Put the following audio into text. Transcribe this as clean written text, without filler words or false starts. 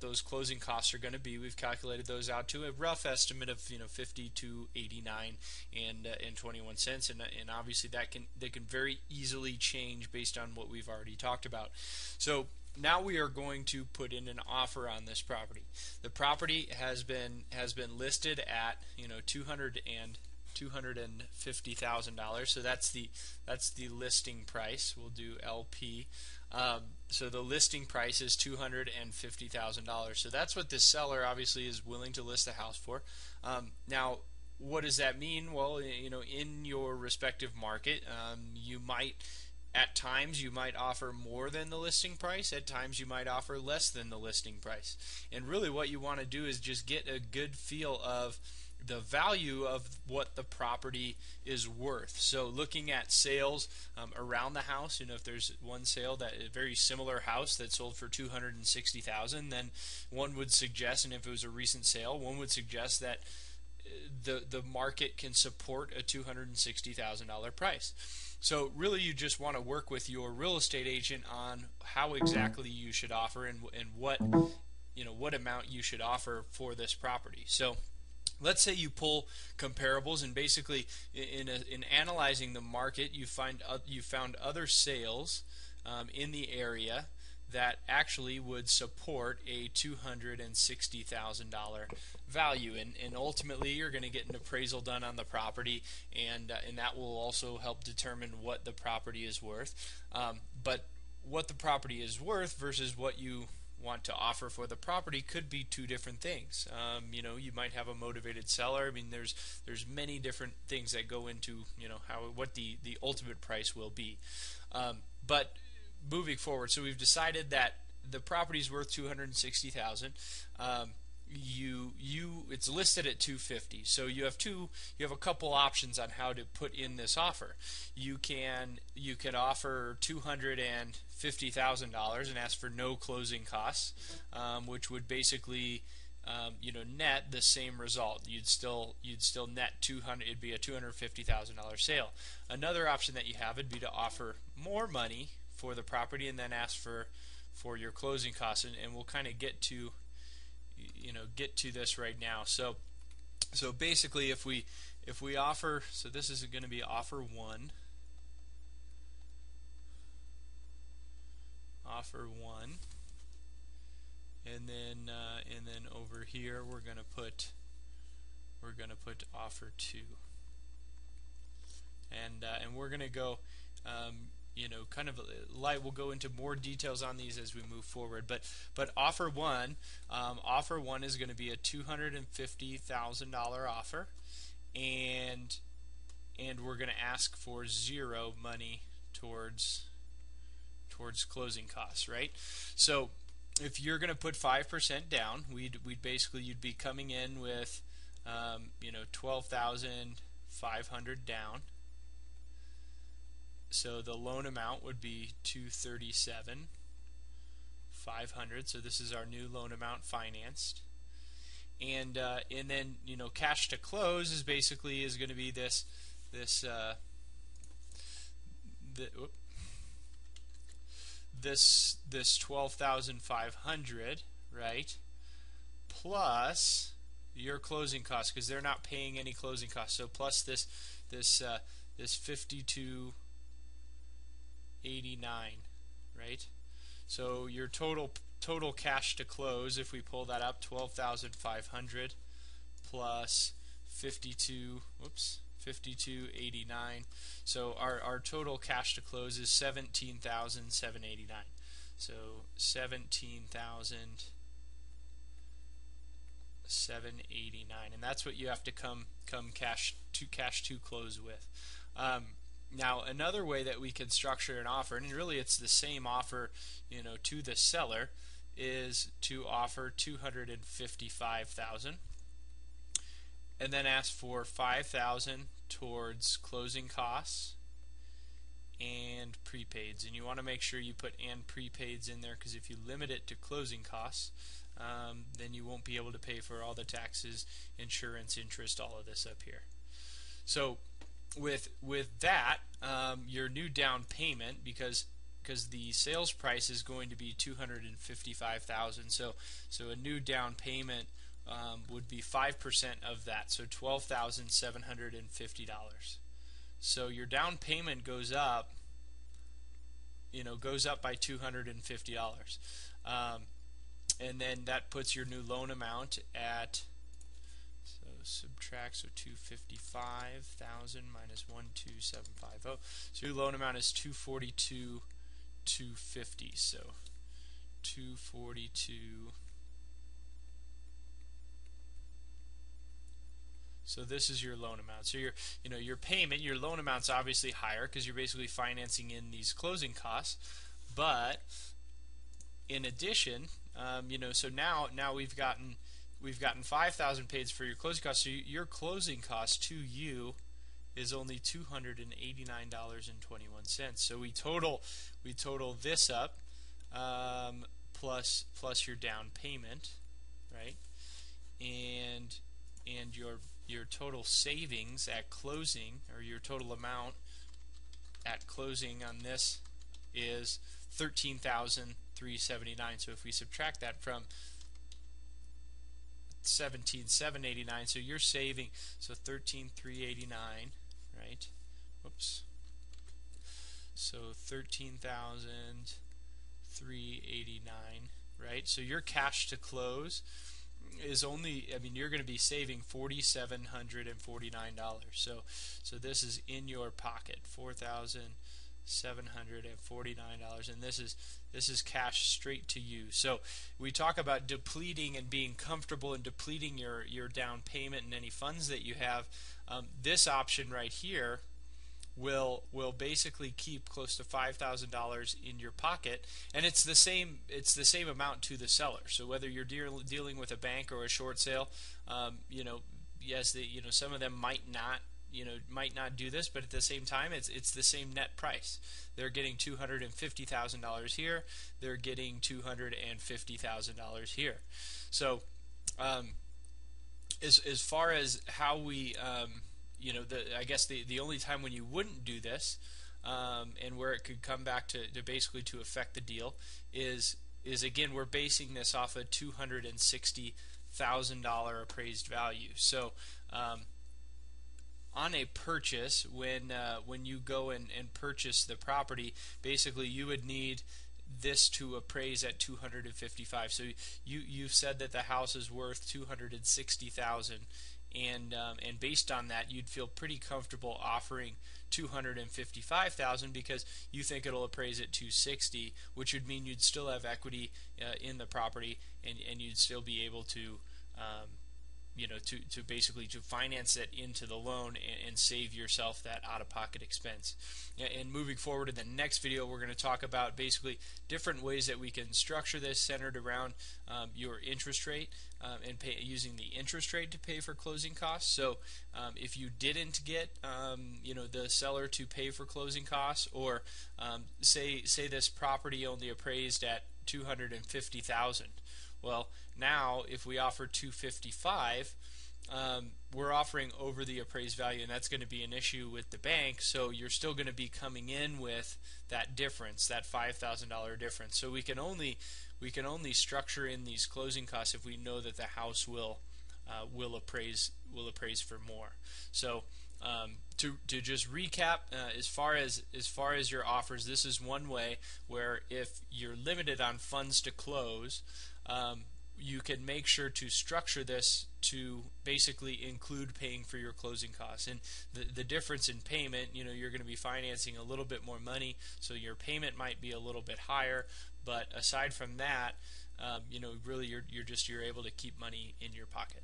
those closing costs are going to be. We've calculated those out to a rough estimate of 50 to 89 and 21 cents, and obviously they can very easily change based on what we've already talked about. So now we are going to put in an offer on this property. The property has been listed at $250,000. So that's the listing price. We'll do LP. So the listing price is $250,000. So that's what this seller obviously is willing to list the house for. Now, what does that mean? Well, in your respective market, at times you might offer more than the listing price. At times you might offer less than the listing price. And really what you want to do is just get a good feel of the value of what the property is worth. So looking at sales around the house, if there's one sale, that a very similar house that sold for $260,000, then one would suggest, and if it was a recent sale, one would suggest that the market can support a $260,000 price. So really you just want to work with your real estate agent on how exactly you should offer and what amount you should offer for this property. So let's say you pull comparables, and basically in analyzing the market, you found other sales in the area that actually would support a $260,000 value, and ultimately you're going to get an appraisal done on the property, and that will also help determine what the property is worth. But what the property is worth versus what you want to offer for the property could be two different things. You might have a motivated seller. I mean, there's many different things that go into what the ultimate price will be. But moving forward, so we've decided that the property is worth $260,000. It's listed at $250,000. So you have a couple options on how to put in this offer. You can offer $250,000 and ask for no closing costs, which would basically net the same result. You'd still net 200. It'd be a $250,000 sale. Another option that you have would be to offer more money for the property and then ask for your closing costs, and we'll kind of get to this right now. So basically if we offer, so this is going to be offer one, and then over here we're going to put offer two, and we're going to go kind of light. We'll go into more details on these as we move forward. But offer one is going to be a $250,000 offer, and we're going to ask for zero money towards closing costs, right? So if you're going to put 5% down, you'd be coming in with $12,500 down. So the loan amount would be $237,500. So this is our new loan amount financed, and then cash to close is going to be this $12,500, right? Plus your closing costs, because they're not paying any closing costs. So plus this 5289, right? So your total cash to close, if we pull that up, 12,500 plus 5289. So our total cash to close is 17,789. So 17,789, and that's what you have to come cash to close with. Now another way that we can structure an offer, and really it's the same offer to the seller, is to offer $255,000 and then ask for $5,000 towards closing costs and prepaids. And you want to make sure you put and prepaids in there, because if you limit it to closing costs, then you won't be able to pay for all the taxes, insurance, interest, all of this up here. So with that, your new down payment, because the sales price is going to be $255,000. So a new down payment would be 5% of that, so $12,750. So your down payment goes up, by $250. And then that puts your new loan amount at, so subtract, so 255,000 minus 12750. So your loan amount is 242,250. So 242. So this is your loan amount. So your payment, your loan amount's obviously higher because you're basically financing in these closing costs. But in addition, so now we've gotten 5,000 paid for your closing costs. So your closing cost to you is only $289.21. So we total this up plus your down payment, right? And your total savings at closing, or your total amount at closing on this, is $13,379. So if we subtract that from $17,789, so you're saving, so $13,389, right? Whoops. So $13,389, right? So your cash to close is only, you're going to be saving $4,749. So this is in your pocket, $4,749, and this is cash straight to you. So we talk about depleting and being comfortable in depleting your down payment and any funds that you have. This option right here will basically keep close to $5,000 in your pocket, and it's the same amount to the seller. So whether you're dealing with a bank or a short sale, yes, some of them might not do this, but at the same time, it's the same net price. They're getting $250,000 here. They're getting $250,000 here. So as far as how we I guess the only time when you wouldn't do this, and where it could come back to basically to affect the deal, is again, we're basing this off a $260,000 appraised value. So on a purchase, when you go and purchase the property, basically you would need this to appraise at $255,000. So you've said that the house is worth $260,000. And based on that, you'd feel pretty comfortable offering $255,000 because you think it'll appraise at $260,000, which would mean you'd still have equity in the property, and you'd still be able to basically to finance it into the loan and save yourself that out-of-pocket expense. And moving forward in the next video, we're going to talk about basically different ways that we can structure this centered around your interest rate, and using the interest rate to pay for closing costs. So if you didn't get the seller to pay for closing costs, or say this property only appraised at $250,000. Well, now if we offer $255,000, we're offering over the appraised value, and that's going to be an issue with the bank. So you're still going to be coming in with that difference, that $5,000 difference. So we can only structure in these closing costs if we know that the house will appraise for more. So to just recap, as far as your offers, this is one way where if you're limited on funds to close, you can make sure to structure this to basically include paying for your closing costs. And the difference in payment, you're going to be financing a little bit more money, so your payment might be a little bit higher. But aside from that, really you're able to keep money in your pocket.